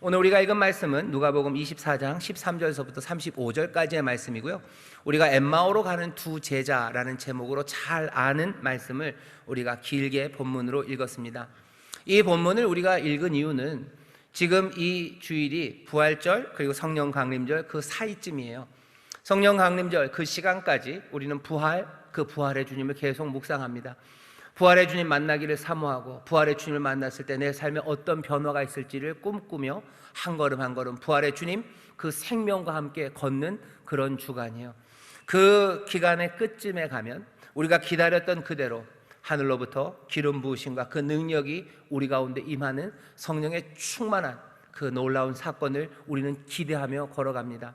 오늘 우리가 읽은 말씀은 누가복음 24장 13절에서부터 35절까지의 말씀이고요. 우리가 엠마오로 가는 두 제자라는 제목으로 잘 아는 말씀을 우리가 길게 본문으로 읽었습니다. 이 본문을 우리가 읽은 이유는 지금 이 주일이 부활절 그리고 성령 강림절 그 사이쯤이에요. 성령 강림절 그 시간까지 우리는 그 부활의 주님을 계속 묵상합니다. 부활의 주님 만나기를 사모하고 부활의 주님을 만났을 때 내 삶에 어떤 변화가 있을지를 꿈꾸며 한 걸음 한 걸음 부활의 주님 그 생명과 함께 걷는 그런 주간이에요. 그 기간의 끝쯤에 가면 우리가 기다렸던 그대로 하늘로부터 기름 부으심과 그 능력이 우리 가운데 임하는 성령의 충만한 그 놀라운 사건을 우리는 기대하며 걸어갑니다.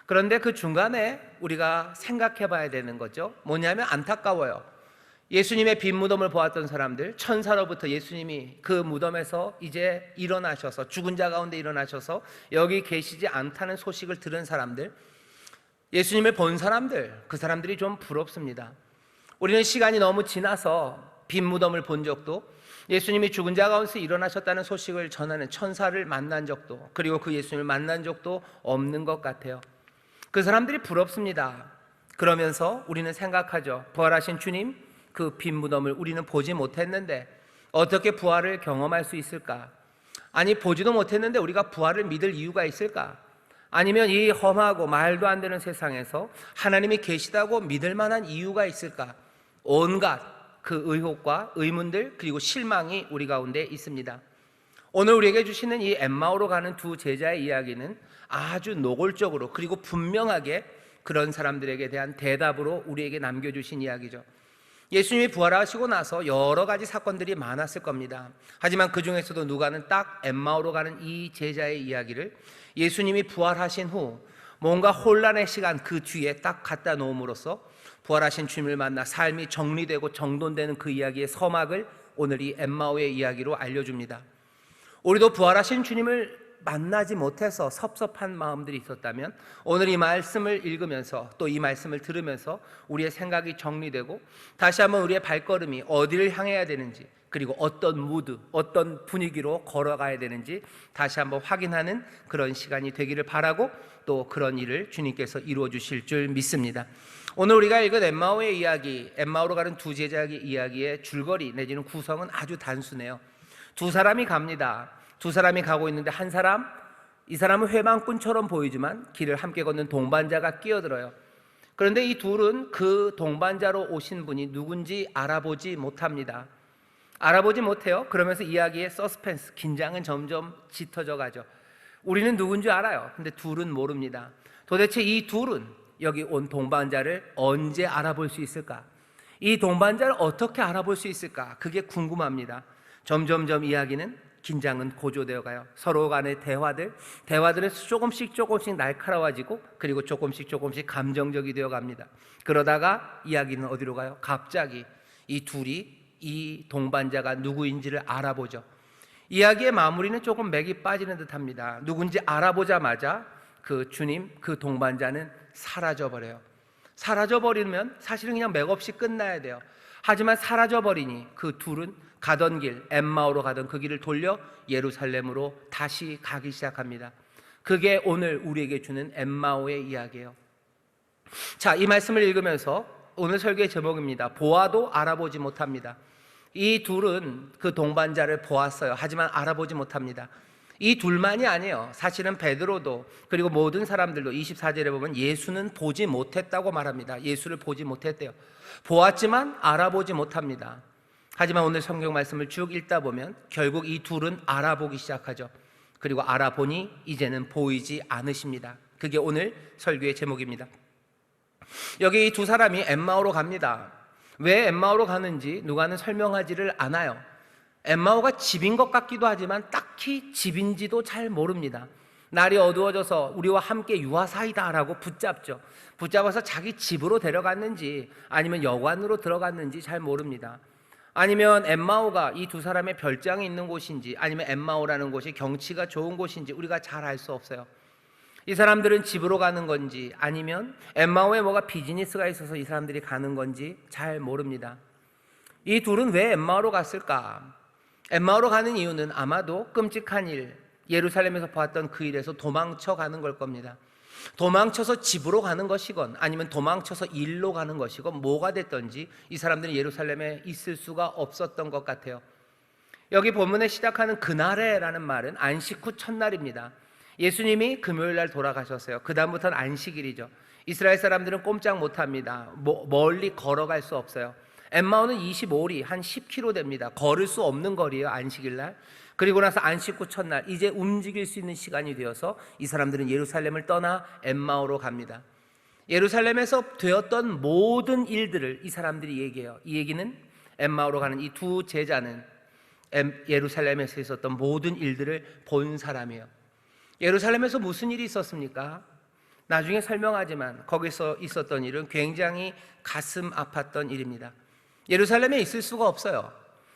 그런데 그 중간에 우리가 생각해 봐야 되는 거죠. 뭐냐면 안타까워요. 예수님의 빈 무덤을 보았던 사람들, 천사로부터 예수님이 그 무덤에서 이제 일어나셔서 죽은 자 가운데 일어나셔서 여기 계시지 않다는 소식을 들은 사람들, 예수님을 본 사람들, 그 사람들이 좀 부럽습니다. 우리는 시간이 너무 지나서 빈 무덤을 본 적도, 예수님이 죽은 자 가운데서 일어나셨다는 소식을 전하는 천사를 만난 적도, 그리고 그 예수님을 만난 적도 없는 것 같아요. 그 사람들이 부럽습니다. 그러면서 우리는 생각하죠. 부활하신 주님 그 빈 무덤을 우리는 보지 못했는데 어떻게 부활을 경험할 수 있을까? 아니 보지도 못했는데 우리가 부활을 믿을 이유가 있을까? 아니면 이 험하고 말도 안 되는 세상에서 하나님이 계시다고 믿을 만한 이유가 있을까? 온갖 그 의혹과 의문들 그리고 실망이 우리 가운데 있습니다. 오늘 우리에게 주시는 이 엠마오로 가는 두 제자의 이야기는 아주 노골적으로 그리고 분명하게 그런 사람들에게 대한 대답으로 우리에게 남겨주신 이야기죠. 예수님이 부활하시고 나서 여러 가지 사건들이 많았을 겁니다. 하지만 그 중에서도 누가는 딱 엠마오로 가는 이 제자의 이야기를 예수님이 부활하신 후 뭔가 혼란의 시간 그 뒤에 딱 갖다 놓음으로써 부활하신 주님을 만나 삶이 정리되고 정돈되는 그 이야기의 서막을 오늘 이 엠마오의 이야기로 알려줍니다. 우리도 부활하신 주님을 만나지 못해서 섭섭한 마음들이 있었다면 오늘 이 말씀을 읽으면서 또 이 말씀을 들으면서 우리의 생각이 정리되고 다시 한번 우리의 발걸음이 어디를 향해야 되는지 그리고 어떤 무드, 어떤 분위기로 걸어가야 되는지 다시 한번 확인하는 그런 시간이 되기를 바라고 또 그런 일을 주님께서 이루어 주실 줄 믿습니다. 오늘 우리가 읽은 엠마오의 이야기, 엠마오로 가는 두 제자의 이야기의 줄거리 내지는 구성은 아주 단순해요. 두 사람이 갑니다. 두 사람이 가고 있는데 이 사람은 회방꾼처럼 보이지만 길을 함께 걷는 동반자가 끼어들어요. 그런데 이 둘은 그 동반자로 오신 분이 누군지 알아보지 못합니다. 알아보지 못해요. 그러면서 이야기의 서스펜스, 긴장은 점점 짙어져 가죠. 우리는 누군지 알아요. 근데 둘은 모릅니다. 도대체 이 둘은 여기 온 동반자를 언제 알아볼 수 있을까? 이 동반자를 어떻게 알아볼 수 있을까? 그게 궁금합니다. 점점점 이야기는 긴장은 고조되어 가요. 서로 간의 대화들은 조금씩 날카로워지고 그리고 조금씩 감정적이 되어 갑니다. 그러다가 이야기는 어디로 가요? 갑자기 이 둘이 이 동반자가 누구인지를 알아보죠. 이야기의 마무리는 조금 맥이 빠지는 듯합니다. 누군지 알아보자마자 그 주님, 그 동반자는 사라져버려요. 사라져버리면 사실은 그냥 맥없이 끝나야 돼요. 하지만 사라져버리니 그 둘은 가던 길, 엠마오로 가던 그 길을 돌려 예루살렘으로 다시 가기 시작합니다. 그게 오늘 우리에게 주는 엠마오의 이야기예요. 자, 이 말씀을 읽으면서 오늘 설교의 제목입니다. 보아도 알아보지 못합니다. 이 둘은 그 동반자를 보았어요. 하지만 알아보지 못합니다. 이 둘만이 아니에요. 사실은 베드로도 그리고 모든 사람들도 24절에 보면 예수는 보지 못했다고 말합니다. 예수를 보지 못했대요. 보았지만 알아보지 못합니다. 하지만 오늘 성경 말씀을 쭉 읽다 보면 결국 이 둘은 알아보기 시작하죠. 그리고 알아보니 이제는 보이지 않으십니다. 그게 오늘 설교의 제목입니다. 여기 이 두 사람이 엠마오로 갑니다. 왜 엠마오로 가는지 누가는 설명하지를 않아요. 엠마오가 집인 것 같기도 하지만 딱히 집인지도 잘 모릅니다. 날이 어두워져서 우리와 함께 유아사이다라고 붙잡아서 자기 집으로 데려갔는지 아니면 여관으로 들어갔는지 잘 모릅니다. 아니면 엠마오가 이 두 사람의 별장이 있는 곳인지 아니면 엠마오라는 곳이 경치가 좋은 곳인지 우리가 잘 알 수 없어요. 이 사람들은 집으로 가는 건지 아니면 엠마오에 뭐가 비즈니스가 있어서 이 사람들이 가는 건지 잘 모릅니다. 이 둘은 왜 엠마오로 갔을까? 엠마오로 가는 이유는 아마도 끔찍한 일, 예루살렘에서 보았던 그 일에서 도망쳐 가는 걸 겁니다. 도망쳐서 집으로 가는 것이건 아니면 도망쳐서 일로 가는 것이건 뭐가 됐든지 이 사람들은 예루살렘에 있을 수가 없었던 것 같아요. 여기 본문에 시작하는 그날에라는 말은 안식 후 첫날입니다. 예수님이 금요일 날 돌아가셨어요. 그 다음부터는 안식일이죠. 이스라엘 사람들은 꼼짝 못합니다. 멀리 걸어갈 수 없어요. 엠마오는 25리 한 10km 됩니다. 걸을 수 없는 거리예요, 안식일 날. 그리고 나서 안식 후 첫날 이제 움직일 수 있는 시간이 되어서 이 사람들은 예루살렘을 떠나 엠마오로 갑니다. 예루살렘에서 되었던 모든 일들을 이 사람들이 얘기해요. 이 얘기는 엠마오로 가는 이 두 제자는 예루살렘에서 있었던 모든 일들을 본 사람이에요. 예루살렘에서 무슨 일이 있었습니까? 나중에 설명하지만 거기서 있었던 일은 굉장히 가슴 아팠던 일입니다. 예루살렘에 있을 수가 없어요.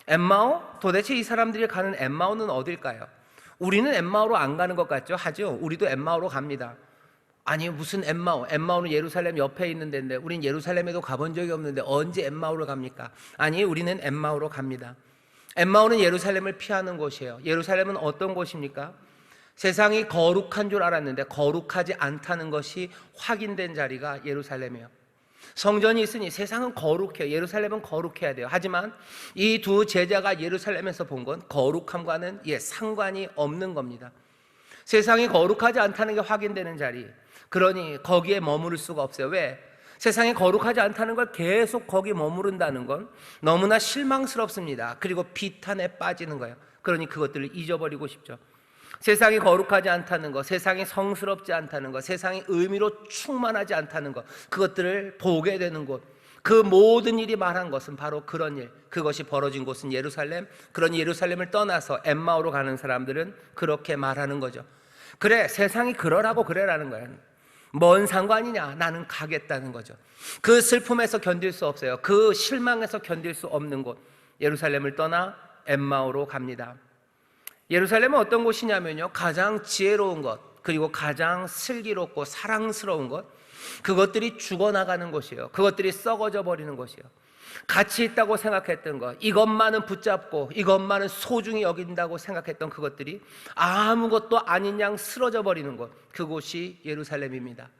엠마오? 도대체 이 사람들이 가는 엠마오는 어딜까요? 우리는 엠마오로 안 가는 것 같죠? 하죠? 우리도 엠마오로 갑니다. 아니 무슨 엠마오? 엠마오는 예루살렘 옆에 있는 데인데 우린 예루살렘에도 가본 적이 없는데 언제 엠마오로 갑니까? 아니 우리는 엠마오로 갑니다. 엠마오는 예루살렘을 피하는 곳이에요. 예루살렘은 어떤 곳입니까? 세상이 거룩한 줄 알았는데 거룩하지 않다는 것이 확인된 자리가 예루살렘이에요. 성전이 있으니 세상은 거룩해요. 예루살렘은 거룩해야 돼요. 하지만 이 두 제자가 예루살렘에서 본 건 거룩함과는 상관이 없는 겁니다. 세상이 거룩하지 않다는 게 확인되는 자리, 그러니 거기에 머무를 수가 없어요. 왜? 세상이 거룩하지 않다는 걸 계속 거기 머무른다는 건 너무나 실망스럽습니다. 그리고 비탄에 빠지는 거예요. 그러니 그것들을 잊어버리고 싶죠. 세상이 거룩하지 않다는 것, 세상이 성스럽지 않다는 것, 세상이 의미로 충만하지 않다는 것, 그것들을 보게 되는 곳, 그 모든 일이 말한 것은 바로 그런 일, 그것이 벌어진 곳은 예루살렘. 그런 예루살렘을 떠나서 엠마오로 가는 사람들은 그렇게 말하는 거죠. 그래, 세상이 그러라고 그래라는 거예요. 뭔 상관이냐, 나는 가겠다는 거죠. 그 슬픔에서 견딜 수 없어요. 그 실망에서 견딜 수 없는 곳, 예루살렘을 떠나 엠마오로 갑니다. 예루살렘은 어떤 곳이냐면요, 가장 지혜로운 것, 그리고 가장 슬기롭고 사랑스러운 것, 그것들이 죽어나가는 곳이에요. 그것들이 썩어져 버리는 곳이에요. 가치 있다고 생각했던 것, 이것만은 붙잡고 이것만은 소중히 여긴다고 생각했던 그것들이 아무것도 아닌 양 쓰러져 버리는 곳, 그곳이 예루살렘입니다.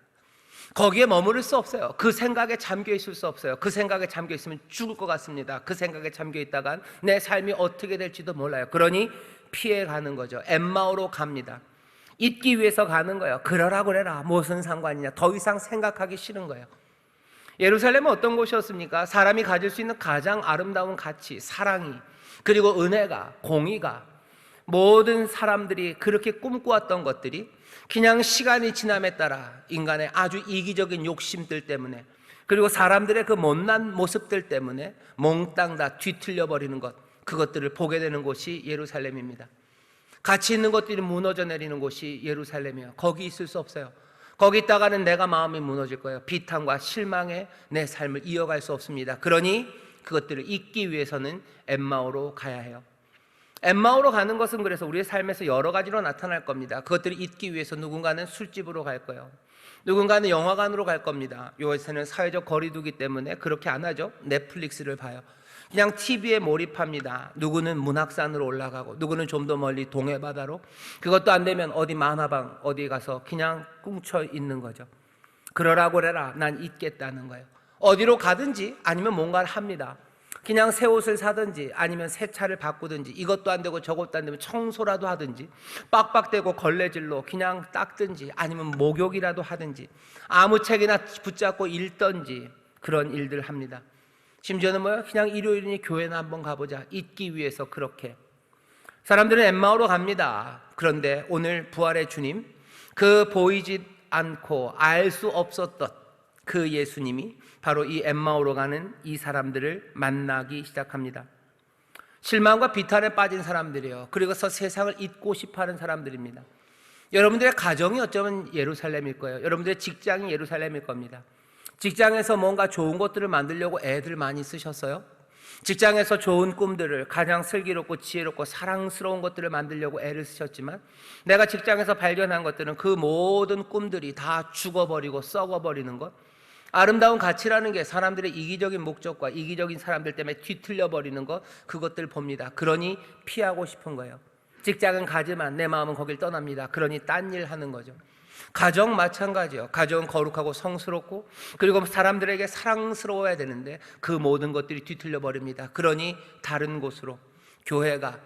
거기에 머무를 수 없어요. 그 생각에 잠겨 있을 수 없어요. 그 생각에 잠겨 있으면 죽을 것 같습니다. 그 생각에 잠겨 있다간 내 삶이 어떻게 될지도 몰라요. 그러니 피해 가는 거죠. 엠마오로 갑니다. 잊기 위해서 가는 거예요. 그러라 그래라, 무슨 상관이냐. 더 이상 생각하기 싫은 거예요. 예루살렘은 어떤 곳이었습니까? 사람이 가질 수 있는 가장 아름다운 가치, 사랑이, 그리고 은혜가, 공의가, 모든 사람들이 그렇게 꿈꾸었던 것들이 그냥 시간이 지남에 따라 인간의 아주 이기적인 욕심들 때문에, 그리고 사람들의 그 못난 모습들 때문에 몽땅 다 뒤틀려 버리는 것, 그것들을 보게 되는 곳이 예루살렘입니다. 가치 있는 것들이 무너져 내리는 곳이 예루살렘이에요. 거기 있을 수 없어요. 거기 있다가는 내가 마음이 무너질 거예요. 비탄과 실망에 내 삶을 이어갈 수 없습니다. 그러니 그것들을 잊기 위해서는 엠마오로 가야 해요. 엠마오로 가는 것은 그래서 우리의 삶에서 여러 가지로 나타날 겁니다. 그것들을 잊기 위해서 누군가는 술집으로 갈 거예요. 누군가는 영화관으로 갈 겁니다. 요새는 사회적 거리두기 때문에 그렇게 안 하죠. 넷플릭스를 봐요. 그냥 TV에 몰입합니다. 누구는 문학산으로 올라가고, 누구는 좀 더 멀리 동해바다로, 그것도 안 되면 어디 만화방 어디 가서 그냥 꿍쳐 있는 거죠. 그러라고 그래라, 난 잊겠다는 거예요. 어디로 가든지 아니면 뭔가를 합니다. 그냥 새 옷을 사든지 아니면 새 차를 바꾸든지, 이것도 안 되고 저것도 안 되면 청소라도 하든지, 빡빡대고 걸레질로 그냥 닦든지 아니면 목욕이라도 하든지, 아무 책이나 붙잡고 읽든지 그런 일들 합니다. 심지어는 뭐야? 그냥 일요일이니 교회나 한번 가보자, 잊기 위해서 그렇게. 사람들은 엠마오로 갑니다. 그런데 오늘 부활의 주님, 그 보이지 않고 알 수 없었던 그 예수님이 바로 이 엠마오로 가는 이 사람들을 만나기 시작합니다. 실망과 비탄에 빠진 사람들이에요. 그리고서 세상을 잊고 싶어하는 사람들입니다. 여러분들의 가정이 어쩌면 예루살렘일 거예요. 여러분들의 직장이 예루살렘일 겁니다. 직장에서 뭔가 좋은 것들을 만들려고 애들 많이 쓰셨어요? 직장에서 좋은 꿈들을, 가장 슬기롭고 지혜롭고 사랑스러운 것들을 만들려고 애를 쓰셨지만, 내가 직장에서 발견한 것들은 그 모든 꿈들이 다 죽어버리고 썩어버리는 것, 아름다운 가치라는 게 사람들의 이기적인 목적과 이기적인 사람들 때문에 뒤틀려 버리는 것, 그것들 봅니다. 그러니 피하고 싶은 거예요. 직장은 가지만 내 마음은 거길 떠납니다. 그러니 딴 일 하는 거죠. 가정 마찬가지요. 가정은 거룩하고 성스럽고 그리고 사람들에게 사랑스러워야 되는데 그 모든 것들이 뒤틀려 버립니다. 그러니 다른 곳으로, 교회가,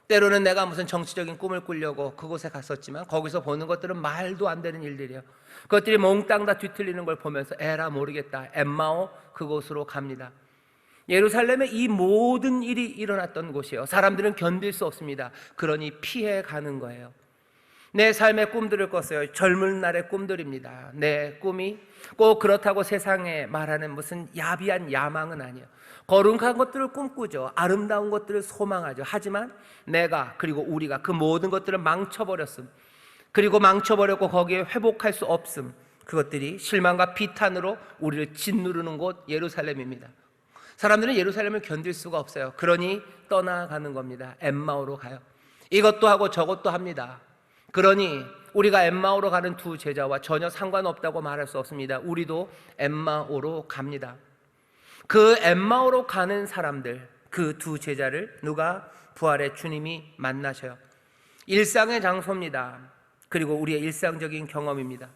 때로는 내가 무슨 정치적인 꿈을 꾸려고 그곳에 갔었지만 거기서 보는 것들은 말도 안 되는 일들이에요. 그것들이 몽땅 다 뒤틀리는 걸 보면서 에라 모르겠다, 엠마오 그곳으로 갑니다. 예루살렘에 이 모든 일이 일어났던 곳이에요. 사람들은 견딜 수 없습니다. 그러니 피해 가는 거예요. 내 삶의 꿈들을 꿨어요. 젊은 날의 꿈들입니다. 내 꿈이 꼭 그렇다고 세상에 말하는 무슨 야비한 야망은 아니에요. 거룩한 것들을 꿈꾸죠. 아름다운 것들을 소망하죠. 하지만 내가 그리고 우리가 그 모든 것들을 망쳐버렸음, 그리고 망쳐버렸고 거기에 회복할 수 없음, 그것들이 실망과 비탄으로 우리를 짓누르는 곳 예루살렘입니다. 사람들은 예루살렘을 견딜 수가 없어요. 그러니 떠나가는 겁니다. 엠마오로 가요. 이것도 하고 저것도 합니다. 그러니 우리가 엠마오로 가는 두 제자와 전혀 상관없다고 말할 수 없습니다. 우리도 엠마오로 갑니다. 그 엠마오로 가는 사람들, 그 두 제자를 누가? 부활의 주님이 만나셔요. 일상의 장소입니다. 그리고 우리의 일상적인 경험입니다.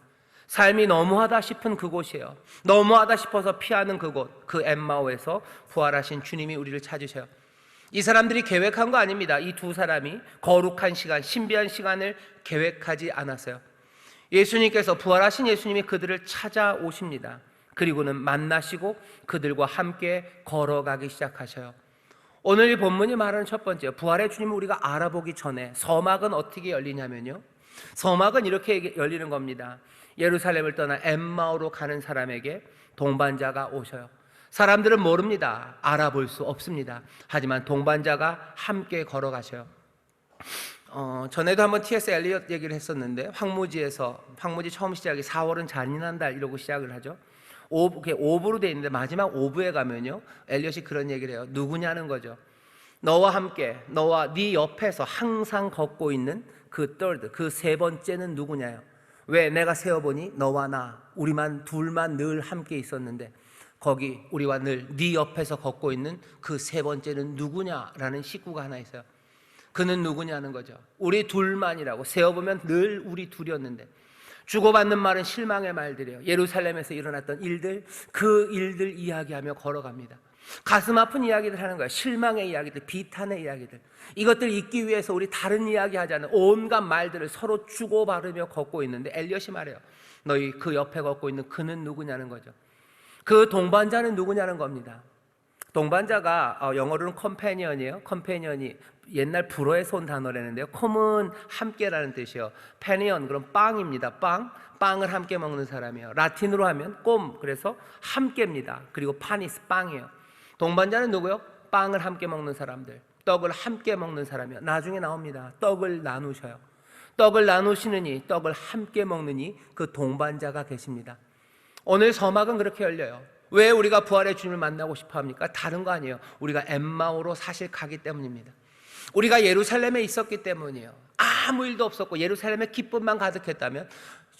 삶이 너무하다 싶은 그곳이에요. 너무하다 싶어서 피하는 그곳, 그 엠마오에서 부활하신 주님이 우리를 찾으셔요. 이 사람들이 계획한 거 아닙니다. 이 두 사람이 거룩한 시간, 신비한 시간을 계획하지 않았어요. 예수님께서, 부활하신 예수님이 그들을 찾아오십니다. 그리고는 만나시고 그들과 함께 걸어가기 시작하셔요. 오늘 이 본문이 말하는 첫 번째, 부활의 주님을 우리가 알아보기 전에 서막은 어떻게 열리냐면요, 서막은 이렇게 열리는 겁니다. 예루살렘을 떠나 엠마오로 가는 사람에게 동반자가 오셔요. 사람들은 모릅니다. 알아볼 수 없습니다. 하지만 동반자가 함께 걸어가셔요. 전에도 한번 T.S. 엘리엇 얘기를 했었는데, 황무지 처음 시작이 4월은 잔인한 달 이러고 시작을 하죠. 5부로 돼 있는데 마지막 5부에 가면요, 엘리엇이 그런 얘기를 해요. 누구냐는 거죠. 너와 함께, 너와 네 옆에서 항상 걷고 있는 그 third, 그 세 번째는 누구냐요. 왜? 내가 세어보니 너와 나, 우리만 둘만 늘 함께 있었는데 거기 우리와 늘 네 옆에서 걷고 있는 그 세 번째는 누구냐라는 식구가 하나 있어요. 그는 누구냐는 거죠. 우리 둘만이라고. 세어보면 늘 우리 둘이었는데, 주고받는 말은 실망의 말들이에요. 예루살렘에서 일어났던 일들, 그 일들 이야기하며 걸어갑니다. 가슴 아픈 이야기들 하는 거예요. 실망의 이야기들, 비탄의 이야기들. 이것들 잊기 위해서 우리 다른 이야기 하지 않은 온갖 말들을 서로 주고받으며 걷고 있는데, 엘리엇이 말해요. 너희 그 옆에 걷고 있는 그는 누구냐는 거죠. 그 동반자는 누구냐는 겁니다. 동반자가 영어로는 컴패니언이에요. 컴패니언이 옛날 불어에서 온 단어라는데요, 컴은 함께라는 뜻이에요. 패니언, 그럼 빵입니다. 빵을 함께 먹는 사람이에요. 라틴으로 하면 꼼, 그래서 함께입니다. 그리고 파니스, 빵이에요. 동반자는 누구요? 빵을 함께 먹는 사람들, 떡을 함께 먹는 사람이에요. 나중에 나옵니다. 떡을 나누셔요. 떡을 나누시느니, 떡을 함께 먹느니 그 동반자가 계십니다. 오늘 서막은 그렇게 열려요. 왜 우리가 부활의 주님을 만나고 싶어 합니까? 다른 거 아니에요. 우리가 엠마오로 사실 가기 때문입니다. 우리가 예루살렘에 있었기 때문이에요. 아무 일도 없었고 예루살렘에 기쁨만 가득했다면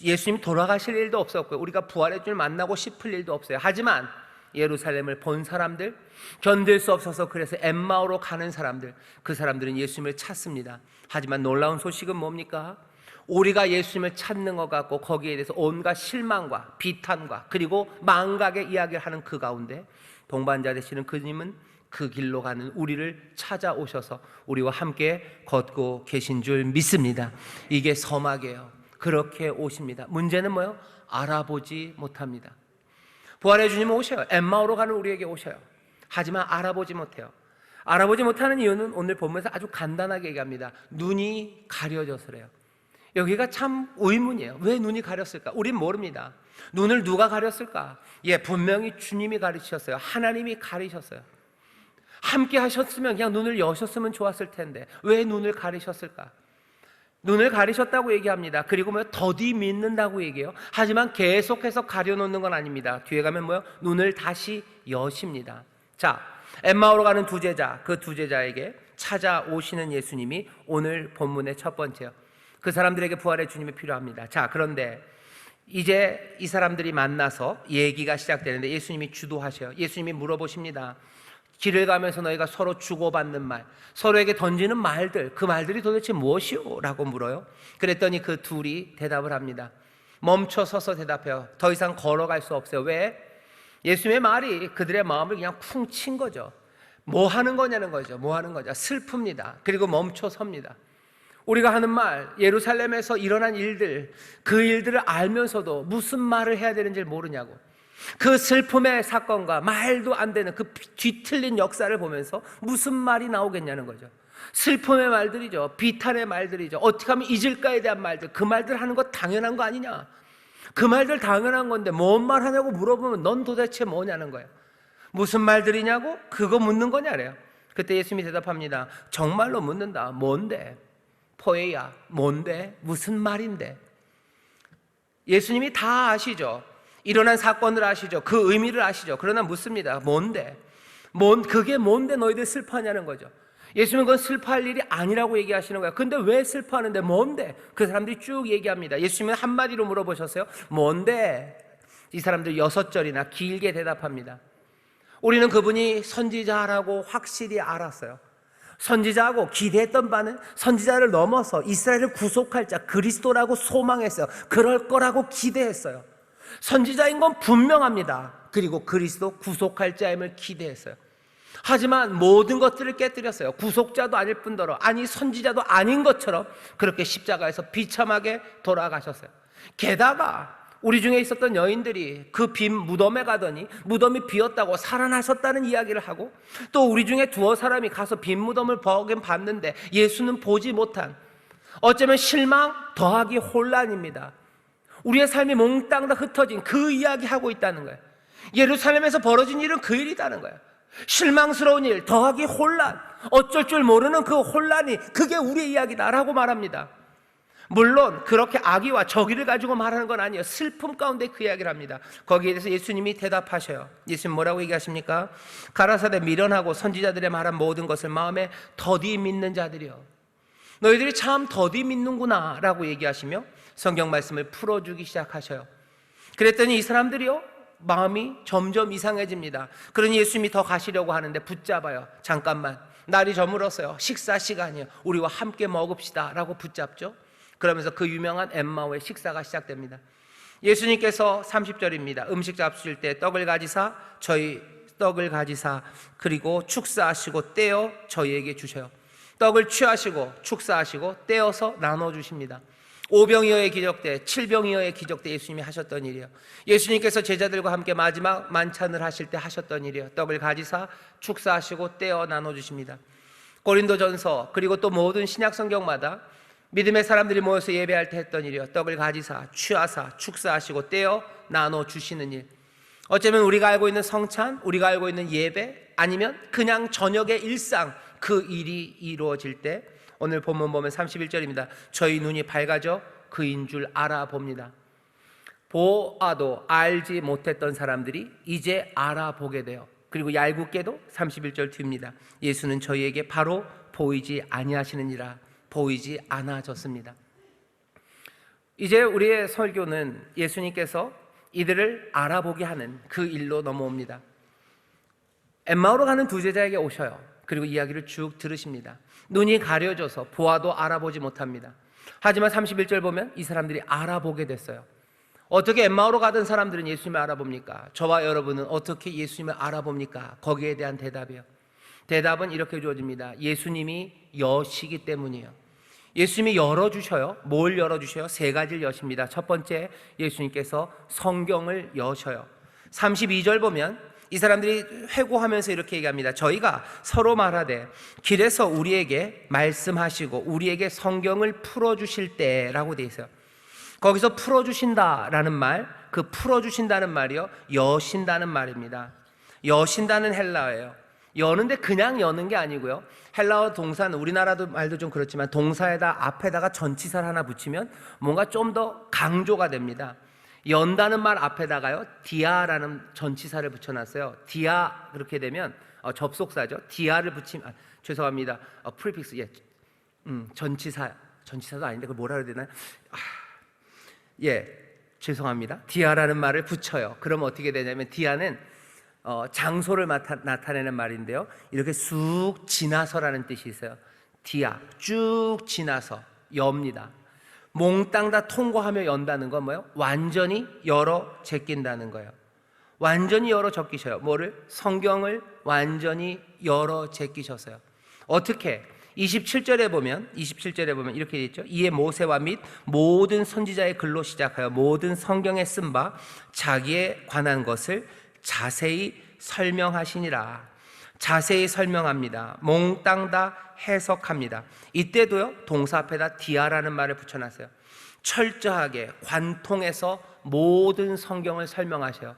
예수님 돌아가실 일도 없었고요, 우리가 부활의 주님을 만나고 싶을 일도 없어요. 하지만 예루살렘을 본 사람들, 견딜 수 없어서 그래서 엠마오로 가는 사람들, 그 사람들은 예수님을 찾습니다. 하지만 놀라운 소식은 뭡니까? 우리가 예수님을 찾는 것 같고 거기에 대해서 온갖 실망과 비탄과 그리고 망각의 이야기를 하는 그 가운데 동반자 되시는 그님은 그 길로 가는 우리를 찾아오셔서 우리와 함께 걷고 계신 줄 믿습니다. 이게 서막이에요. 그렇게 오십니다. 문제는 뭐예요? 알아보지 못합니다. 부활의 주님은 오셔요. 엠마오로 가는 우리에게 오셔요. 하지만 알아보지 못해요. 알아보지 못하는 이유는 오늘 본문에서 아주 간단하게 얘기합니다. 눈이 가려져서래요. 여기가 참 의문이에요. 왜 눈이 가렸을까? 우린 모릅니다. 눈을 누가 가렸을까? 분명히 주님이 가리셨어요. 하나님이 가리셨어요. 함께 하셨으면 그냥 눈을 여셨으면 좋았을 텐데 왜 눈을 가리셨을까? 눈을 가리셨다고 얘기합니다. 그리고 더디 믿는다고 얘기해요. 하지만 계속해서 가려놓는 건 아닙니다. 뒤에 가면 눈을 다시 여십니다. 자, 엠마오로 가는 두 제자, 그 두 제자에게 찾아오시는 예수님이 오늘 본문의 첫 번째요. 그 사람들에게 부활의 주님이 필요합니다. 자, 그런데 이제 이 사람들이 만나서 얘기가 시작되는데 예수님이 주도하셔요. 예수님이 물어보십니다. 길을 가면서 너희가 서로 주고받는 말, 서로에게 던지는 말들, 그 말들이 도대체 무엇이오? 라고 물어요. 그랬더니 그 둘이 대답을 합니다. 멈춰 서서 대답해요. 더 이상 걸어갈 수 없어요. 왜? 예수님의 말이 그들의 마음을 그냥 쿵 친 거죠. 뭐 하는 거냐는 거죠. 뭐 하는 거죠. 슬픕니다. 그리고 멈춰 섭니다. 우리가 하는 말, 예루살렘에서 일어난 일들, 그 일들을 알면서도 무슨 말을 해야 되는지 모르냐고. 그 슬픔의 사건과 말도 안 되는 그 뒤틀린 역사를 보면서 무슨 말이 나오겠냐는 거죠. 슬픔의 말들이죠. 비탄의 말들이죠. 어떻게 하면 잊을까에 대한 말들, 그 말들 하는 거 당연한 거 아니냐. 그 말들 당연한 건데 뭔 말 하냐고 물어보면 넌 도대체 뭐냐는 거예요. 무슨 말들이냐고? 그거 묻는 거냐래요. 그때 예수님이 대답합니다. 정말로 묻는다. 뭔데? 포에야. 뭔데? 무슨 말인데? 예수님이 다 아시죠. 일어난 사건을 아시죠. 그 의미를 아시죠. 그러나 묻습니다. 뭔데? 그게 뭔데 너희들 슬퍼하냐는 거죠. 예수님은 그건 슬퍼할 일이 아니라고 얘기하시는 거예요. 근데 왜 슬퍼하는데 뭔데? 그 사람들이 쭉 얘기합니다. 예수님은 한마디로 물어보셨어요. 뭔데? 이 사람들 6절이나 길게 대답합니다. 우리는 그분이 선지자라고 확실히 알았어요. 선지자하고 기대했던 바는 선지자를 넘어서 이스라엘을 구속할 자 그리스도라고 소망했어요. 그럴 거라고 기대했어요. 선지자인 건 분명합니다. 그리고 그리스도 구속할 자임을 기대했어요. 하지만 모든 것들을 깨뜨렸어요. 구속자도 아닐 뿐더러 아니 선지자도 아닌 것처럼 그렇게 십자가에서 비참하게 돌아가셨어요. 게다가 우리 중에 있었던 여인들이 그 빈 무덤에 가더니 무덤이 비었다고 살아나셨다는 이야기를 하고, 또 우리 중에 두어 사람이 가서 빈 무덤을 보긴 봤는데 예수는 보지 못한, 어쩌면 실망 더하기 혼란입니다. 우리의 삶이 몽땅 다 흩어진 그 이야기하고 있다는 거예요. 예루살렘에서 벌어진 일은 그 일이라는 거예요. 실망스러운 일 더하기 혼란, 어쩔 줄 모르는 그 혼란이 그게 우리의 이야기다라고 말합니다. 물론 그렇게 악의와 적의를 가지고 말하는 건 아니에요. 슬픔 가운데 그 이야기를 합니다. 거기에 대해서 예수님이 대답하셔요. 예수님 뭐라고 얘기하십니까? 가라사대 미련하고 선지자들의 말한 모든 것을 마음에 더디 믿는 자들이여, 너희들이 참 더디 믿는구나 라고 얘기하시며 성경 말씀을 풀어주기 시작하셔요. 그랬더니 이 사람들이요, 마음이 점점 이상해집니다. 그러니 예수님이 더 가시려고 하는데 붙잡아요. 잠깐만, 날이 저물었어요. 식사 시간이에요. 우리와 함께 먹읍시다 라고 붙잡죠. 그러면서 그 유명한 엠마오의 식사가 시작됩니다. 예수님께서 30절입니다. 음식 잡수실 때 떡을 가지사 그리고 축사하시고 떼어 저희에게 주셔요. 떡을 취하시고 축사하시고 떼어서 나눠주십니다. 5병이어의 기적 때, 7병이어의 기적 때 예수님이 하셨던 일이에요. 예수님께서 제자들과 함께 마지막 만찬을 하실 때 하셨던 일이에요. 떡을 가지사 축사하시고 떼어 나눠주십니다. 고린도전서 그리고 또 모든 신약 성경마다 믿음의 사람들이 모여서 예배할 때 했던 일이요, 떡을 가지사 취하사 축사하시고 떼어 나눠주시는 일. 어쩌면 우리가 알고 있는 성찬, 우리가 알고 있는 예배, 아니면 그냥 저녁의 일상, 그 일이 이루어질 때 오늘 본문 보면 31절입니다. 저희 눈이 밝아져 그인 줄 알아봅니다. 보아도 알지 못했던 사람들이 이제 알아보게 돼요. 그리고 얄궂게도 31절 뒤입니다. 예수는 저희에게 바로 보이지 아니하시느니라, 보이지 않아졌습니다. 이제 우리의 설교는 예수님께서 이들을 알아보게 하는 그 일로 넘어옵니다. 엠마오로 가는 두 제자에게 오셔요. 그리고 이야기를 쭉 들으십니다. 눈이 가려져서 보아도 알아보지 못합니다. 하지만 31절 보면 이 사람들이 알아보게 됐어요. 어떻게 엠마오로 가던 사람들은 예수님을 알아봅니까? 저와 여러분은 어떻게 예수님을 알아봅니까? 거기에 대한 대답이에요. 대답은 이렇게 주어집니다. 예수님이 여시기 때문이에요. 예수님이 열어주셔요. 뭘 열어주셔요? 세 가지를 여십니다. 첫 번째, 예수님께서 성경을 여셔요. 32절 보면 이 사람들이 회고하면서 이렇게 얘기합니다. 저희가 서로 말하되 길에서 우리에게 말씀하시고 우리에게 성경을 풀어주실 때라고 돼 있어요. 거기서 풀어주신다라는 말, 그 풀어주신다는 말이요, 여신다는 말입니다. 여신다는 헬라어예요. 여는데 그냥 여는 게 아니고요, 헬라어 동사는 우리나라도 말도 좀 그렇지만 동사에다 앞에다가 전치사를 하나 붙이면 뭔가 좀 더 강조가 됩니다. 연다는 말 앞에다가요, 디아라는 전치사를 붙여놨어요. 디아 그렇게 되면 접속사죠. 디아를 붙이면 죄송합니다. 프리픽스, 전치사도 아닌데 그걸 뭐라 해야 되나요? 죄송합니다. 디아라는 말을 붙여요. 그럼 어떻게 되냐면 디아는 장소를 나타내는 말인데요. 이렇게 쑥 지나서라는 뜻이 있어요. 디아, 쭉 지나서 엽니다. 몽땅 다 통과하며 연다는 건 뭐예요? 완전히 열어 제낀다는 거예요. 완전히 열어 제끼셔요. 뭐를? 성경을 완전히 열어 제끼셨어요. 어떻게? 27절에 보면 이렇게 되어 있죠. 이에 모세와 및 모든 선지자의 글로 시작하여 모든 성경에 쓴 바 자기에 관한 것을 자세히 설명하시니라. 자세히 설명합니다. 몽땅 다 해석합니다. 이때도요, 동사 앞에다 디아라는 말을 붙여놨어요. 철저하게 관통해서 모든 성경을 설명하셔요.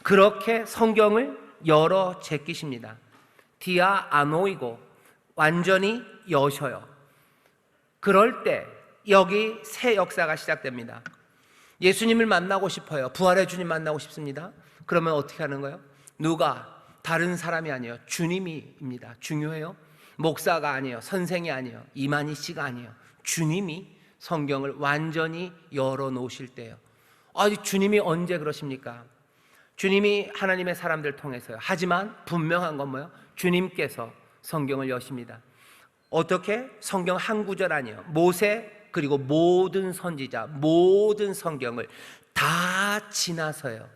그렇게 성경을 열어 제끼십니다. 디아 아노이고, 완전히 여셔요. 그럴 때 여기 새 역사가 시작됩니다. 예수님을 만나고 싶어요. 부활의 주님 만나고 싶습니다. 그러면 어떻게 하는 거예요? 누가? 다른 사람이 아니에요. 주님입니다. 중요해요. 목사가 아니에요. 선생이 아니에요. 이만희 씨가 아니에요. 주님이 성경을 완전히 열어놓으실 때예요. 주님이 언제 그러십니까? 주님이 하나님의 사람들 통해서요. 하지만 분명한 건 뭐예요? 주님께서 성경을 여십니다. 어떻게? 성경 한 구절 아니에요. 모세 그리고 모든 선지자, 모든 성경을 다 지나서요.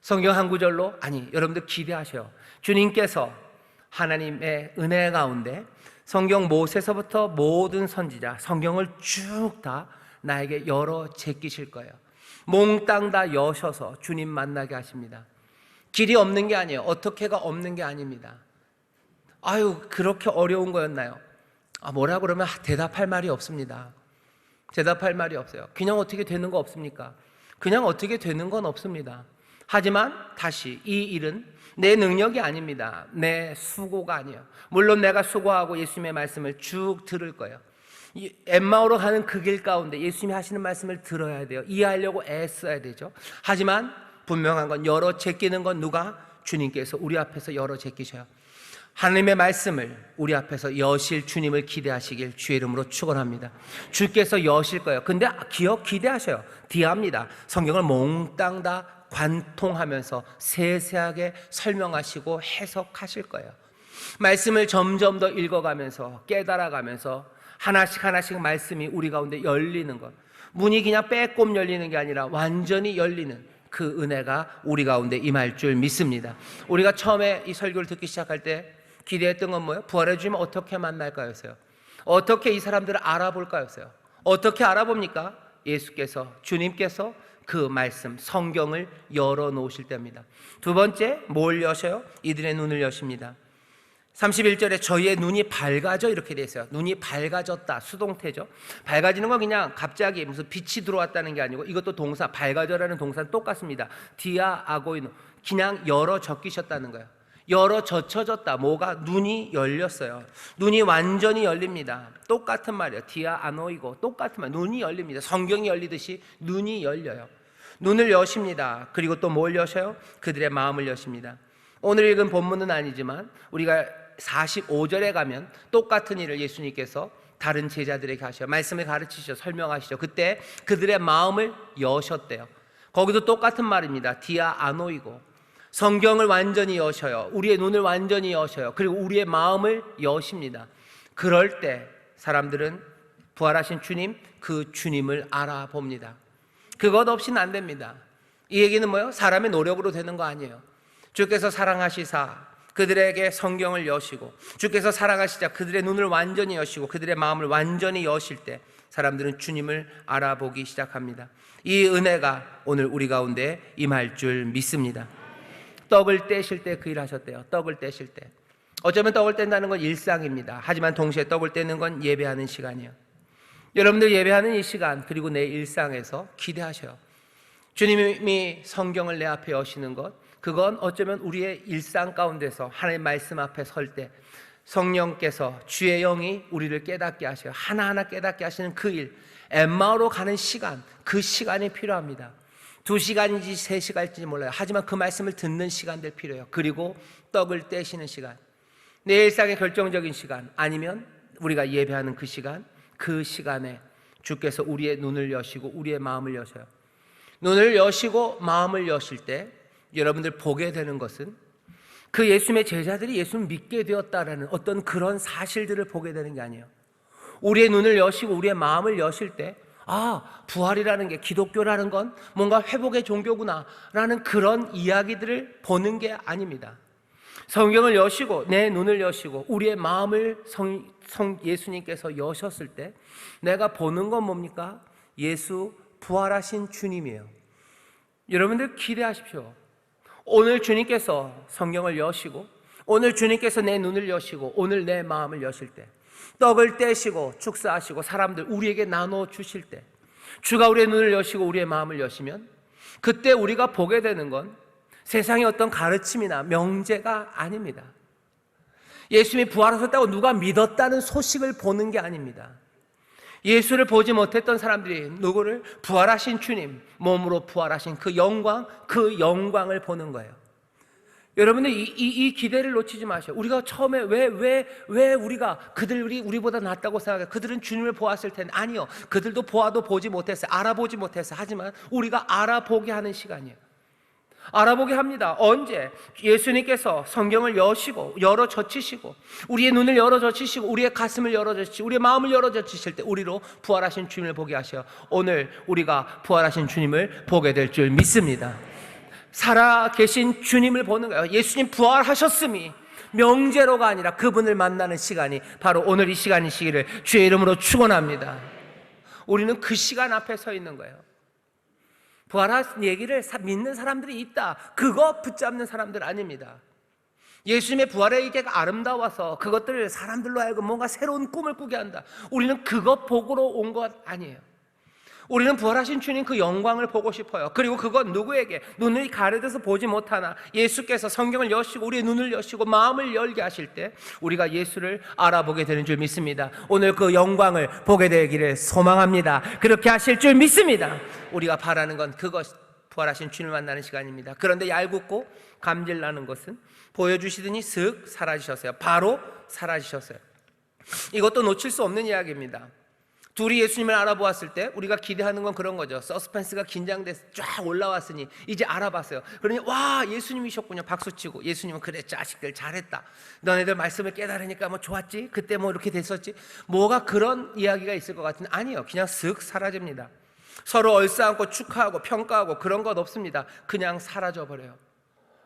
성경 한 구절로? 아니, 여러분들 기대하셔요. 주님께서 하나님의 은혜 가운데 성경 모세서부터 모든 선지자, 성경을 쭉 다 나에게 열어 제끼실 거예요. 몽땅 다 여셔서 주님 만나게 하십니다. 길이 없는 게 아니에요. 어떻게가 없는 게 아닙니다. 그렇게 어려운 거였나요? 뭐라 그러면 대답할 말이 없습니다. 대답할 말이 없어요. 그냥 어떻게 되는 거 없습니까? 그냥 어떻게 되는 건 없습니다. 하지만 다시 이 일은 내 능력이 아닙니다. 내 수고가 아니에요. 물론 내가 수고하고 예수님의 말씀을 쭉 들을 거예요. 엠마오로 가는 그 길 가운데 예수님이 하시는 말씀을 들어야 돼요. 이해하려고 애써야 되죠. 하지만 분명한 건 열어 제끼는 건 누가? 주님께서 우리 앞에서 열어 제끼셔요. 하나님의 말씀을 우리 앞에서 여실 주님을 기대하시길 주의 이름으로 축원합니다. 주께서 여실 거예요. 근데 기대하셔요. 디아입니다. 성경을 몽땅 다 관통하면서 세세하게 설명하시고 해석하실 거예요. 말씀을 점점 더 읽어가면서 깨달아가면서 하나씩 말씀이 우리 가운데 열리는 것, 문이 그냥 빼꼼 열리는 게 아니라 완전히 열리는 그 은혜가 우리 가운데 임할 줄 믿습니다. 우리가 처음에 이 설교를 듣기 시작할 때 기대했던 건 뭐예요? 부활의 주님을 어떻게 만날까였어요. 어떻게 이 사람들을 알아볼까였어요. 어떻게 알아봅니까? 예수께서, 주님께서 그 말씀, 성경을 열어놓으실 때입니다. 두 번째, 뭘 여셔요? 이들의 눈을 여십니다. 31절에 저희의 눈이 밝아져 이렇게 돼 있어요. 눈이 밝아졌다, 수동태죠. 밝아지는 건 그냥 갑자기 무슨 빛이 들어왔다는 게 아니고, 이것도 동사, 밝아져라는 동사는 똑같습니다. 디아 아고이노, 그냥 열어 적기셨다는 거예요. 열어 젖혀졌다. 뭐가? 눈이 열렸어요. 눈이 완전히 열립니다. 똑같은 말이에요. 디아 아노이고, 똑같은 말. 눈이 열립니다. 성경이 열리듯이 눈이 열려요. 눈을 여십니다. 그리고 또 뭘 여셔요? 그들의 마음을 여십니다. 오늘 읽은 본문은 아니지만 우리가 45절에 가면 똑같은 일을 예수님께서 다른 제자들에게 하셔요. 말씀을 가르치시죠. 설명하시죠. 그때 그들의 마음을 여셨대요. 거기도 똑같은 말입니다. 디아 아노이고, 성경을 완전히 여셔요. 우리의 눈을 완전히 여셔요. 그리고 우리의 마음을 여십니다. 그럴 때 사람들은 부활하신 주님, 그 주님을 알아봅니다. 그것 없이는 안 됩니다. 이 얘기는 뭐예요? 사람의 노력으로 되는 거 아니에요. 주께서 사랑하시사 그들에게 성경을 여시고, 주께서 사랑하시자 그들의 눈을 완전히 여시고 그들의 마음을 완전히 여실 때 사람들은 주님을 알아보기 시작합니다. 이 은혜가 오늘 우리 가운데 임할 줄 믿습니다. 떡을 떼실 때 그 일 하셨대요. 떡을 떼실 때. 어쩌면 떡을 뗀다는 건 일상입니다. 하지만 동시에 떡을 떼는 건 예배하는 시간이에요. 여러분들 예배하는 이 시간, 그리고 내 일상에서 기대하셔요. 주님이 성경을 내 앞에 여시는 것, 그건 어쩌면 우리의 일상 가운데서 하나님의 말씀 앞에 설 때 성령께서, 주의 영이 우리를 깨닫게 하셔요. 하나하나 깨닫게 하시는 그 일, 엠마오로 가는 시간, 그 시간이 필요합니다. 2시간인지 3시간인지 몰라요. 하지만 그 말씀을 듣는 시간들 필요해요. 그리고 떡을 떼시는 시간, 내 일상의 결정적인 시간, 아니면 우리가 예배하는 그 시간, 그 시간에 주께서 우리의 눈을 여시고 우리의 마음을 여셔요. 눈을 여시고 마음을 여실 때 여러분들 보게 되는 것은 그 예수님의 제자들이 예수님을 믿게 되었다라는 어떤 그런 사실들을 보게 되는 게 아니에요. 우리의 눈을 여시고 우리의 마음을 여실 때, 부활이라는 게, 기독교라는 건 뭔가 회복의 종교구나 라는 그런 이야기들을 보는 게 아닙니다. 성경을 여시고 내 눈을 여시고 우리의 마음을 예수님께서 여셨을 때 내가 보는 건 뭡니까? 예수 부활하신 주님이에요. 여러분들 기대하십시오. 오늘 주님께서 성경을 여시고, 오늘 주님께서 내 눈을 여시고, 오늘 내 마음을 여실 때, 떡을 떼시고 축사하시고 사람들 우리에게 나눠 주실 때, 주가 우리의 눈을 여시고 우리의 마음을 여시면 그때 우리가 보게 되는 건 세상의 어떤 가르침이나 명제가 아닙니다. 예수님이 부활하셨다고 누가 믿었다는 소식을 보는 게 아닙니다. 예수를 보지 못했던 사람들이 누구를? 부활하신 주님, 몸으로 부활하신 그 영광을 보는 거예요. 여러분들 이 기대를 놓치지 마세요. 우리가 처음에 왜 우리가 그들이 우리보다 낫다고 생각해요? 그들은 주님을 보았을 텐데. 아니요, 그들도 보아도 보지 못했어요. 알아보지 못했어요. 하지만 우리가 알아보게 하는 시간이에요. 알아보게 합니다. 언제? 예수님께서 성경을 열어 젖히시고 우리의 눈을 열어 젖히시고 우리의 가슴을 열어 젖히시고 우리의 마음을 열어 젖히실 때 우리로 부활하신 주님을 보게 하셔. 오늘 우리가 부활하신 주님을 보게 될 줄 믿습니다. 살아 계신 주님을 보는 거예요. 예수님 부활하셨음이 명제로가 아니라 그분을 만나는 시간이 바로 오늘 이 시간이시기를 주의 이름으로 축원합니다. 우리는 그 시간 앞에 서 있는 거예요. 부활한 얘기를 믿는 사람들이 있다, 그거 붙잡는 사람들 아닙니다. 예수님의 부활의 얘기가 아름다워서 그것들을 사람들로 하여금 뭔가 새로운 꿈을 꾸게 한다. 우리는 그것 보고로 온 것 아니에요. 우리는 부활하신 주님 그 영광을 보고 싶어요. 그리고 그건 누구에게? 눈이 가려져서 보지 못하나 예수께서 성경을 여시고 우리의 눈을 여시고 마음을 열게 하실 때 우리가 예수를 알아보게 되는 줄 믿습니다. 오늘 그 영광을 보게 되기를 소망합니다. 그렇게 하실 줄 믿습니다. 우리가 바라는 건 그것, 부활하신 주님을 만나는 시간입니다. 그런데 얄궂고 감질나는 것은 보여주시더니 슥 사라지셨어요. 바로 사라지셨어요. 이것도 놓칠 수 없는 이야기입니다. 둘이 예수님을 알아보았을 때 우리가 기대하는 건 그런 거죠. 서스펜스가 긴장돼서 쫙 올라왔으니 이제 알아봤어요. 그러니 와, 예수님이셨군요. 박수치고, 예수님은 그래 자식들 잘했다, 너네들 말씀을 깨달으니까 뭐 좋았지, 그때 뭐 이렇게 됐었지, 뭐가 그런 이야기가 있을 것 같은데 아니요, 그냥 슥 사라집니다. 서로 얼싸안고 축하하고 평가하고 그런 것 없습니다. 그냥 사라져버려요.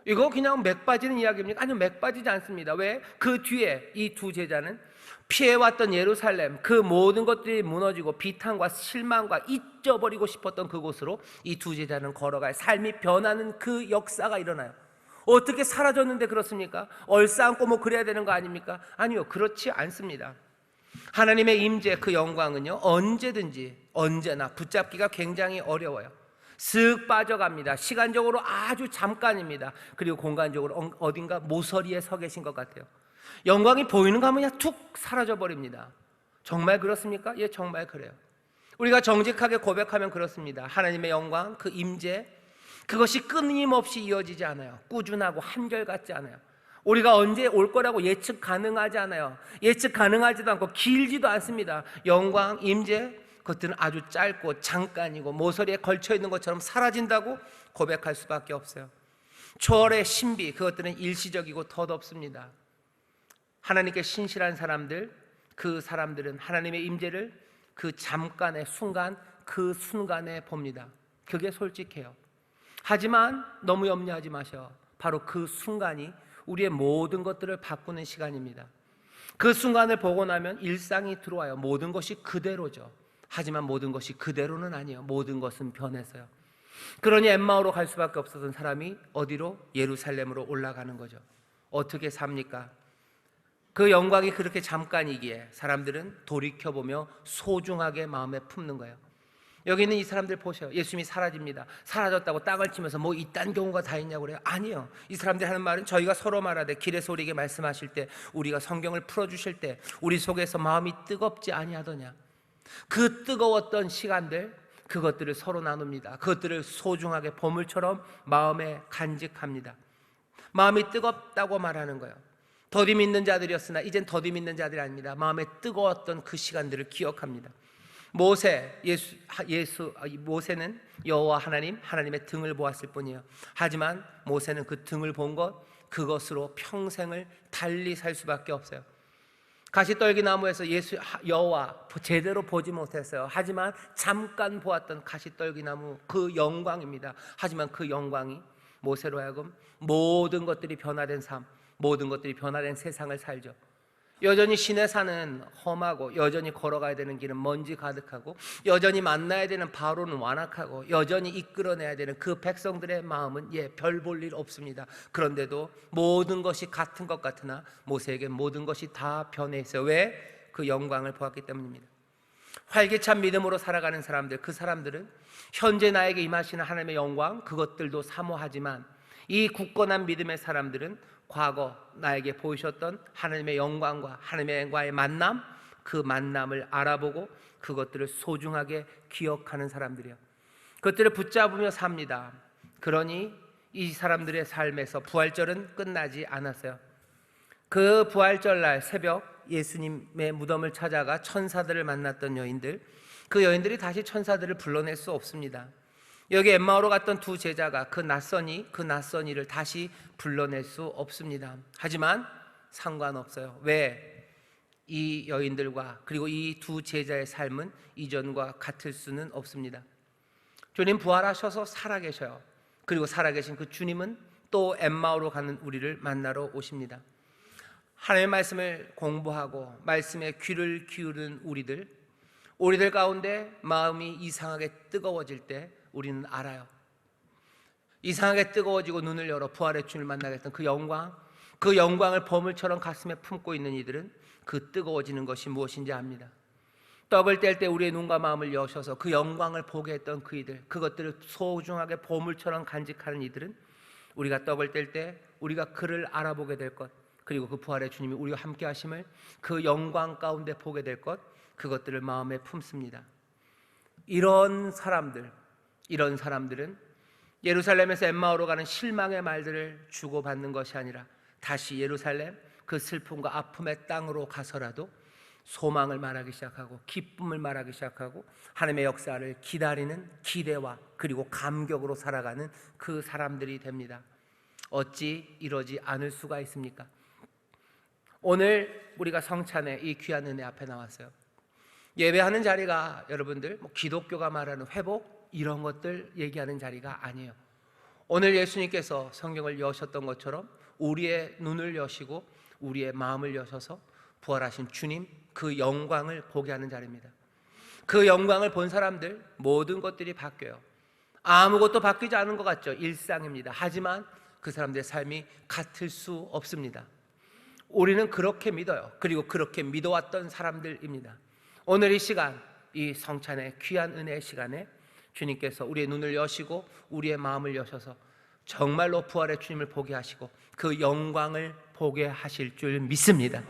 이거 그냥 맥 빠지는 이야기입니까? 아니요, 맥 빠지지 않습니다. 왜? 그 뒤에 이 두 제자는 피해왔던 예루살렘, 그 모든 것들이 무너지고 비탄과 실망과 잊어버리고 싶었던 그곳으로 이 두 제자는 걸어가요. 삶이 변하는 그 역사가 일어나요. 어떻게 사라졌는데 그렇습니까? 얼싸안고 뭐 그래야 되는 거 아닙니까? 아니요, 그렇지 않습니다. 하나님의 임재, 그 영광은요, 언제든지 언제나 붙잡기가 굉장히 어려워요. 쓱 빠져갑니다. 시간적으로 아주 잠깐입니다. 그리고 공간적으로 어딘가 모서리에 서 계신 것 같아요. 영광이 보이는가 하면 그냥 툭 사라져버립니다. 정말 그렇습니까? 예, 정말 그래요. 우리가 정직하게 고백하면 그렇습니다. 하나님의 영광, 그 임재, 그것이 끊임없이 이어지지 않아요. 꾸준하고 한결같지 않아요. 우리가 언제 올 거라고 예측 가능하지 않아요. 예측 가능하지도 않고 길지도 않습니다. 영광, 임재, 그것들은 아주 짧고 잠깐이고 모서리에 걸쳐 있는 것처럼 사라진다고 고백할 수밖에 없어요. 초월의 신비, 그것들은 일시적이고 덧없습니다. 하나님께 신실한 사람들, 그 사람들은 하나님의 임재를 그 잠깐의 순간, 그 순간에 봅니다. 그게 솔직해요. 하지만 너무 염려하지 마셔. 바로 그 순간이 우리의 모든 것들을 바꾸는 시간입니다. 그 순간을 보고 나면 일상이 들어와요. 모든 것이 그대로죠. 하지만 모든 것이 그대로는 아니에요. 모든 것은 변해서요. 그러니 엠마오로 갈 수밖에 없었던 사람이 어디로? 예루살렘으로 올라가는 거죠. 어떻게 삽니까? 그 영광이 그렇게 잠깐이기에 사람들은 돌이켜보며 소중하게 마음에 품는 거예요. 여기 있는 이 사람들 보세요. 예수님이 사라집니다. 사라졌다고 땅을 치면서 뭐 이딴 경우가 다 있냐고 그래요. 아니요. 이 사람들이 하는 말은 저희가 서로 말하되 길에서 우리에게 말씀하실 때, 우리가 성경을 풀어주실 때 우리 속에서 마음이 뜨겁지 아니하더냐. 그 뜨거웠던 시간들, 그것들을 서로 나눕니다. 그것들을 소중하게 보물처럼 마음에 간직합니다. 마음이 뜨겁다고 말하는 거예요. 더디 믿는 자들이었으나 이젠 더디 믿는 자들이 아닙니다. 마음에 뜨거웠던 그 시간들을 기억합니다. 모세는 여호와 하나님의 등을 보았을 뿐이에요. 하지만 모세는 그 등을 본 그것으로 평생을 달리 살 수밖에 없어요. 가시떨기나무에서 여호와 제대로 보지 못했어요. 하지만 잠깐 보았던 가시떨기나무, 그 영광입니다. 하지만 그 영광이 모세로 하여금 모든 것들이 변화된 삶, 모든 것들이 변화된 세상을 살죠. 여전히 시내산은 험하고, 여전히 걸어가야 되는 길은 먼지 가득하고, 여전히 만나야 되는 바로는 완악하고, 여전히 이끌어내야 되는 그 백성들의 마음은 별 볼 일 없습니다. 그런데도 모든 것이 같은 것 같으나 모세에게 모든 것이 다 변해 있어요. 왜? 그 영광을 보았기 때문입니다. 활기찬 믿음으로 살아가는 사람들, 그 사람들은 현재 나에게 임하시는 하나님의 영광, 그것들도 사모하지만, 이 굳건한 믿음의 사람들은 과거 나에게 보이셨던 하나님의 영광과 하나님과의 만남, 그 만남을 알아보고 그것들을 소중하게 기억하는 사람들이에요. 그것들을 붙잡으며 삽니다. 그러니 이 사람들의 삶에서 부활절은 끝나지 않았어요. 그 부활절 날 새벽 예수님의 무덤을 찾아가 천사들을 만났던 여인들, 그 여인들이 다시 천사들을 불러낼 수 없습니다. 여기 엠마오로 갔던 두 제자가 그 낯선 이를 다시 불러낼 수 없습니다. 하지만 상관없어요. 왜? 이 여인들과 그리고 이 두 제자의 삶은 이전과 같을 수는 없습니다. 주님 부활하셔서 살아계셔요. 그리고 살아계신 그 주님은 또 엠마오로 가는 우리를 만나러 오십니다. 하나님의 말씀을 공부하고 말씀에 귀를 기울이는 우리들 가운데 마음이 이상하게 뜨거워질 때 우리는 알아요. 이상하게 뜨거워지고 눈을 열어 부활의 주님을 만나겠던 그 영광을 보물처럼 가슴에 품고 있는 이들은 그 뜨거워지는 것이 무엇인지 압니다. 떡을 뗄 때 우리의 눈과 마음을 여셔서 그 영광을 보게 했던 그 이들, 그것들을 소중하게 보물처럼 간직하는 이들은 우리가 떡을 뗄 때 우리가 그를 알아보게 될 것, 그리고 그 부활의 주님이 우리와 함께 하심을 그 영광 가운데 보게 될 것, 그것들을 마음에 품습니다. 이런 사람들은 예루살렘에서 엠마오로 가는 실망의 말들을 주고받는 것이 아니라 다시 예루살렘, 그 슬픔과 아픔의 땅으로 가서라도 소망을 말하기 시작하고 기쁨을 말하기 시작하고 하나님의 역사를 기다리는 기대와 그리고 감격으로 살아가는 그 사람들이 됩니다. 어찌 이러지 않을 수가 있습니까? 오늘 우리가 성찬의 이 귀한 은혜 앞에 나왔어요. 예배하는 자리가 여러분들 기독교가 말하는 회복 이런 것들 얘기하는 자리가 아니에요. 오늘 예수님께서 성경을 여셨던 것처럼 우리의 눈을 여시고 우리의 마음을 여셔서 부활하신 주님 그 영광을 보게 하는 자리입니다. 그 영광을 본 사람들 모든 것들이 바뀌어요. 아무것도 바뀌지 않은 것 같죠? 일상입니다. 하지만 그 사람들의 삶이 같을 수 없습니다. 우리는 그렇게 믿어요. 그리고 그렇게 믿어왔던 사람들입니다. 오늘 이 시간, 이 성찬의 귀한 은혜의 시간에 주님께서 우리의 눈을 여시고 우리의 마음을 여셔서 정말로 부활의 주님을 보게 하시고 그 영광을 보게 하실 줄 믿습니다.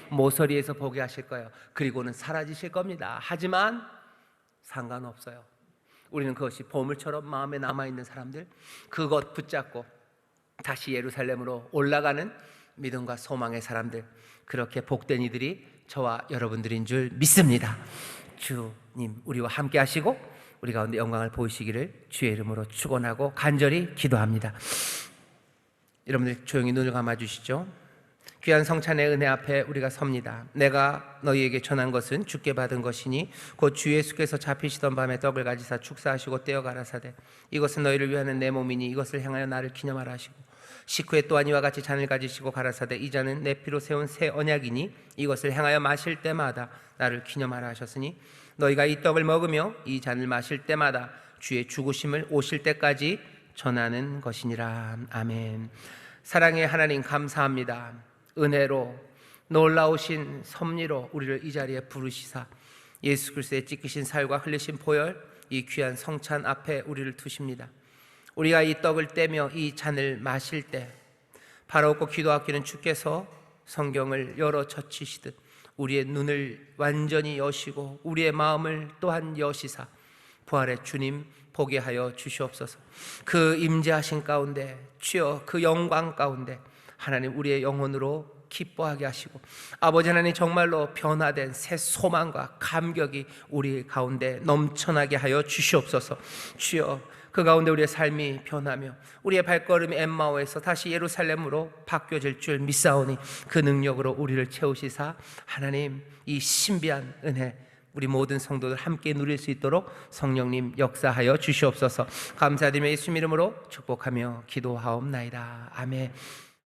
모서리에서 보게 하실 거예요. 그리고는 사라지실 겁니다. 하지만 상관없어요. 우리는 그것이 보물처럼 마음에 남아있는 사람들, 그것 붙잡고 다시 예루살렘으로 올라가는 믿음과 소망의 사람들, 그렇게 복된 이들이 저와 여러분들인 줄 믿습니다. 주님 우리와 함께 하시고 우리 가운데 영광을 보이시기를 주의 이름으로 축원하고 간절히 기도합니다. 여러분들 조용히 눈을 감아주시죠. 귀한 성찬의 은혜 앞에 우리가 섭니다. 내가 너희에게 전한 것은 주께 받은 것이니 곧 주 예수께서 잡히시던 밤에 떡을 가지사 축사하시고 떼어 가라사대 이것은 너희를 위하는 내 몸이니 이것을 향하여 나를 기념하라 하시고 식후에 또한 이와 같이 잔을 가지시고 가라사대 이 잔은 내 피로 세운 새 언약이니 이것을 향하여 마실 때마다 나를 기념하라 하셨으니 너희가 이 떡을 먹으며 이 잔을 마실 때마다 주의 죽으심을 오실 때까지 전하는 것이니라. 아멘. 사랑의 하나님 감사합니다. 은혜로 놀라우신 섭리로 우리를 이 자리에 부르시사 예수 그리스도의 찢기신 살과 흘리신 보혈 이 귀한 성찬 앞에 우리를 두십니다. 우리가 이 떡을 떼며 이 잔을 마실 때 바로 없고 기도 아끼는 주께서 성경을 열어 젖히시듯 우리의 눈을 완전히 여시고 우리의 마음을 또한 여시사 부활의 주님 보게 하여 주시옵소서. 그 임재하신 가운데 주여 그 영광 가운데 하나님 우리의 영혼으로 기뻐하게 하시고, 아버지 하나님 정말로 변화된 새 소망과 감격이 우리 가운데 넘쳐나게 하여 주시옵소서. 주여, 그 가운데 우리의 삶이 변하며 우리의 발걸음이 엠마오에서 다시 예루살렘으로 바뀌어질 줄 믿사오니 그 능력으로 우리를 채우시사 하나님 이 신비한 은혜 우리 모든 성도들 함께 누릴 수 있도록 성령님 역사하여 주시옵소서. 감사드리며 예수님 이름으로 축복하며 기도하옵나이다. 아멘.